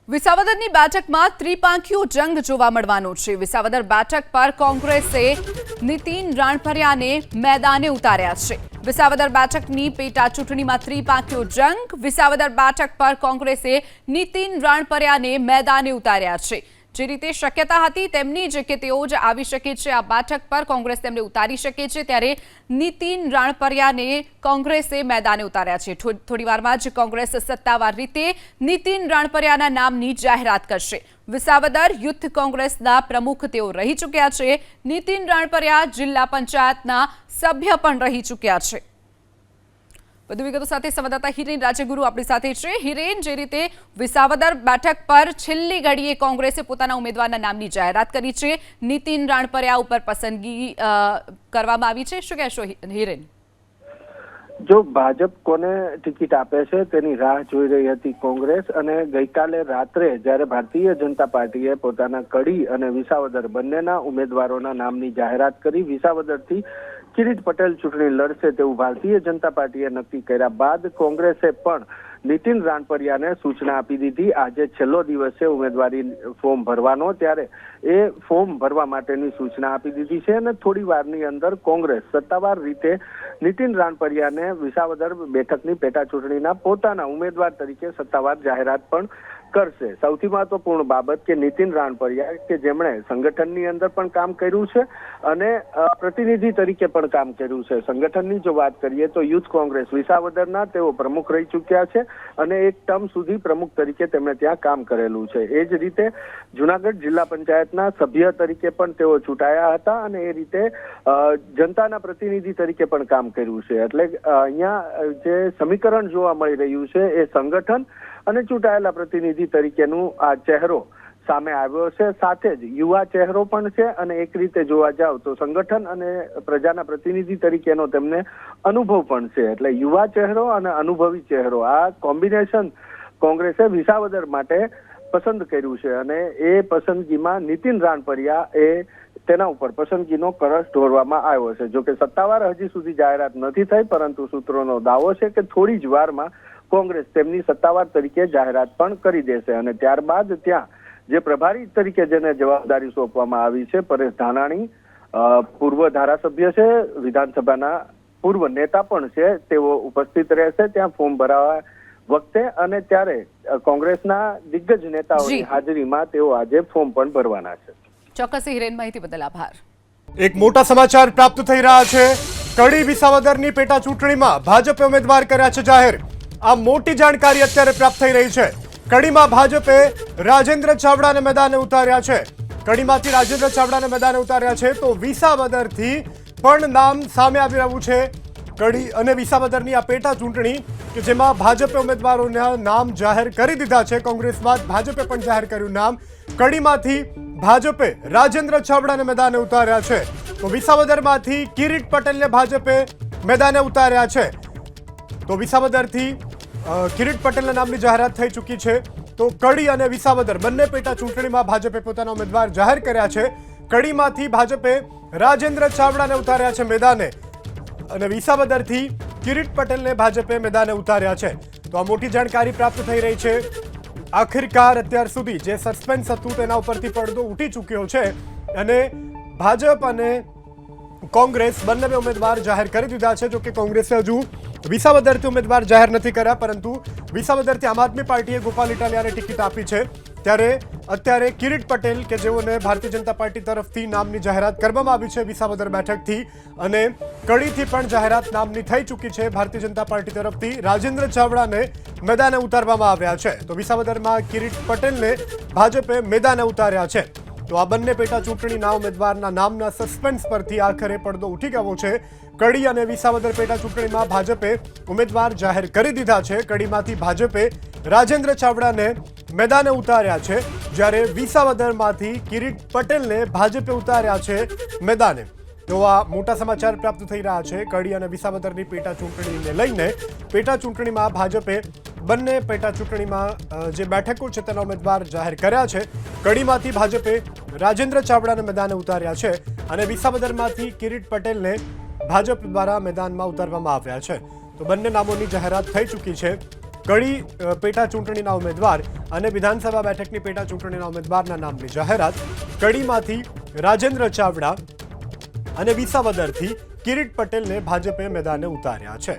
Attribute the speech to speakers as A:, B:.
A: વિસાવદરની બેઠકમાં ત્રિપાંખીયો જંગ જોવા મળવાનો છે। વિસાવદર બેઠક પર કોંગ્રેસે નીતિન રાણપરિયાને મેદાને ઉતાર્યા છે। વિસાવદર બેઠકની પેટા ચૂંટણીમાં ત્રિપાંખીયો જંગ। વિસાવદર બેઠક પર કોંગ્રેસે નીતિન રાણપરિયાને મેદાને ઉતાર્યા છે। જે રીતે શક્યતા હતી તેમની જ કે તેઓ જ આવી શકે છે આ બેઠક પર કોંગ્રેસ તેમને ઉતારી શકે છે, ત્યારે નીતિન રાણપરિયાને કોંગ્રેસે મેદાને ઉતાર્યા છે। થોડીવારમાં જ કોંગ્રેસ સત્તાવાર રીતે નીતિન રાણપરિયાના નામની જાહેરાત કરશે। વિસાવદર યુથ કોંગ્રેસના પ્રમુખ તેઓ રહી ચૂક્યા છે। નીતિન રાણપરિયા જિલ્લા પંચાયતના સભ્ય પણ રહી ચૂક્યા છે। વધુ વિગતો સાથે સંવાદદાતા હિરેન રાજગુરુ આપણી સાથે છે। હિરેન, જે રીતે વિસાવદર બેઠક પર છેલ્લી ઘડીએ કોંગ્રેસે પોતાના ઉમેદવારના નામની જાહેરાત કરી છે, નીતિન રાણપરિયા ઉપર પસંદગી કરવામાં આવી છે, શું કહેશો હિરેન?
B: જો ભાજપ કોને ટિકિટ આપે છે તેની રાહ જોઈ રહી હતી કોંગ્રેસ, અને ગઈકાલે રાત્રે જ્યારે ભારતીય જનતા પાર્ટીએ પોતાના કડી અને વિસાવદર બંનેના ઉમેદવારોના નામની જાહેરાત કરી, વિસાવદરથી કિરીટ પટેલ ચૂંટણી લડશે તેવું ભારતીય જનતા પાર્ટીએ નક્કી કર્યા બાદ કોંગ્રેસે પણ નીતિન રાણપરિયાને સૂચના આપી દીધી। આજે છેલ્લો દિવસ છે ઉમેદવારી ફોર્મ ભરવાનો, ત્યારે એ ફોર્મ ભરવા માટેની સૂચના આપી દીધી છે અને થોડી વારની અંદર કોંગ્રેસ સત્તાવાર રીતે નીતિન રાણપરિયાને વિસાવદર બેઠકની પેટા ચૂંટણીના પોતાના ઉમેદવાર તરીકે સત્તાવાર જાહેરાત પણ કરશે। સૌથી મહત્વપૂર્ણ બાબત કે નીતિન રાણપરિયા કે જેમણે સંગઠનની અંદર પણ કામ કર્યું છે અને પ્રતિનિધિ તરીકે પણ કામ કર્યું છે। સંગઠનની જો વાત કરીએ તો યુથ કોંગ્રેસ વિસાવદરના તેઓ પ્રમુખ રહી ચૂક્યા છે અને એક ટર્મ સુધી પ્રમુખ તરીકે તેમણે ત્યાં કામ કરેલું છે। એ જ રીતે જુનાગઢ જિલ્લા પંચાયતના સભ્ય તરીકે પણ તેઓ ચૂંટાયા હતા અને એ રીતે જનતાના પ્રતિનિધિ તરીકે પણ કામ કર્યું છે। એટલે અહીંયા જે સમીકરણ જોવા મળી રહ્યું છે એ સંગઠન અને ચૂંટાયેલા પ્રતિનિધિ તરીકેનું આ ચહેરો સામે આવ્યો છે, સાથે જ યુવા ચહેરો પણ છે અને એક રીતે જોવા જાવ તો સંગઠન અને પ્રજાના પ્રતિનિધિ તરીકેનો તેમને અનુભવ પણ છે। એટલે યુવા ચહેરો અને અનુભવી ચહેરો, આ કોમ્બિનેશન કોંગ્રેસે વિસાવદર માટે પસંદ કર્યું છે અને એ પસંદગીમાં નીતિન રાણપરિયા એ તેના ઉપર પસંદગીનો કળશ ઢોરવામાં આવ્યો છે। જો કે સત્તાવાર હજી સુધી જાહેરાત નથી થઈ, પરંતુ સૂત્રોનો દાવો છે કે થોડી જ વારમાં કોંગ્રેસ તેમની સત્તાવાર તરીકે જાહેરાત પણ કરી દેશે અને ત્યારબાદ ત્યાં જે પ્રભારી તરીકે જેને જવાબદારી સોંપવામાં આવી છે, પરેશ ધાનાણી પૂર્વ ધારાસભ્ય છે, વિધાનસભાના પૂર્વ નેતા પણ છે, તેઓ ઉપસ્થિત રહેશે ત્યાં ફોર્મ ભરાવા વખતે અને ત્યારે કોંગ્રેસના દિગ્ગજ નેતાઓની હાજરીમાં તેઓ આજે ફોર્મ પણ ભરવાના છે।
A: ચોક્કસ હિરેન, માહિતી બદલ આભાર।
C: એક મોટા સમાચાર પ્રાપ્ત થઈ રહ્યા છે। કડી વિસાવદરની પેટા ચૂંટણીમાં ભાજપે ઉમેદવાર કર્યા છે જાહેર। આ મોટી જાણકારી અત્યારે પ્રાપ્ત થઈ રહી છે। કડીમાં ભાજપે રાજેન્દ્ર ચાવડાને મેદાને ઉતાર્યા છે। કડીમાંથી રાજેન્દ્ર ચાવડાને મેદાને ઉતાર્યા છે તો વિસાવદરથી પણ નામ સામે આવી રહ્યું છે। કડી અને વિસાવદરની આ પેટા ચૂંટણી કે જેમાં ભાજપે ઉમેદવારોના નામ જાહેર કરી દીધા છે, કોંગ્રેસ બાદ ભાજપે પણ જાહેર કર્યું નામ। કડીમાંથી ભાજપે રાજેન્દ્ર ચાવડાને મેદાને ઉતાર્યા છે તો વિસાવદરમાંથી કિરીટ પટેલને ભાજપે મેદાને ઉતાર્યા છે। તો વિસાવદરથી કિરીટ પટેલના નામની જાહેરાત થઈ ચૂકી છે। તો કડી અને વિસાવદર બંને પેટા ચૂંટણીમાં ભાજપે પોતાના ઉમેદવાર જાહેર કર્યા છે। કડીમાંથી ભાજપે રાજેન્દ્ર ચાવડાને ઉતાર્યા છે મેદાને અને વિસાવદરથી કિરીટ પટેલને ભાજપે મેદાને ઉતાર્યા છે। તો આ મોટી જાણકારી પ્રાપ્ત થઈ રહી છે। આખિરકાર અત્યાર સુધી જે સસ્પેન્સ હતું તેના ઉપરથી પડદો ઉઠી ચૂક્યો છે અને ભાજપ અને કોંગ્રેસ બંને ઉમેદવાર જાહેર કરી દીધા છે। જો કે કોંગ્રેસે હજુ વિસાવદરથી ઉમેદવાર જાહેર નથી કર્યા, પરંતુ વિસાવદરથી આમ આદમી પાર્ટીએ ગોપાલ ઇટાલિયાને ટિકિટ આપી છે, ત્યારે અત્યારે કિરીટ પટેલ કે જેઓને ભારતીય જનતા પાર્ટી તરફથી નામની જાહેરાત કરવામાં આવી છે વિસાવદર બેઠકથી, અને કડીથી પણ જાહેરાત નામની થઈ ચૂકી છે ભારતીય જનતા પાર્ટી તરફથી। રાજેન્દ્ર ચાવડાને મેદાને ઉતારવામાં આવ્યા છે તો વિસાવદરમાં કિરીટ પટેલને ભાજપે મેદાને ઉતાર્યા છે। તો આ બંને પેટા ચૂંટણીના ઉમેદવારના નામના સસ્પેન્સ પરથી આખરે પડદો ઉઠી ગયો છે। કડી અને વિસાવદર પેટા ચૂંટણીમાં ભાજપે ઉમેદવાર જાહેર કરી દીધા છે। કડીમાંથી ભાજપે રાજેન્દ્ર ચાવડાને મેદાને ઉતાર્યા છે, જ્યારે વિસાવદરમાંથી કિરીટ પટેલને ભાજપે ઉતાર્યા છે મેદાને। તો આ મોટા સમાચાર પ્રાપ્ત થઈ રહ્યા છે। કડી અને વિસાવદરની પેટા ચૂંટણીને લઈને પેટા ચૂંટણીમાં ભાજપે બંને પેટા ચૂંટણીમાં જે બેઠકો છે તેના ઉમેદવાર જાહેર કર્યા છે। કડીમાંથી ભાજપે રાજેન્દ્ર ચાવડાને મેદાને ઉતાર્યા છે અને વિસાવદરમાંથી કિરીટ પટેલને ભાજપ દ્વારા મેદાનમાં ઉતારવામાં આવ્યા છે। તો બંને નામોની જાહેરાત થઈ ચૂકી છે। કડી પેટા ચૂંટણીના ઉમેદવાર અને વિધાનસભા બેઠકની પેટા ચૂંટણીના ઉમેદવારના નામની જાહેરાત. કડીમાંથી રાજેન્દ્ર ચાવડા અને વિસાવદરથી કિરીટ પટેલને ભાજપે મેદાને ઉતાર્યા છે.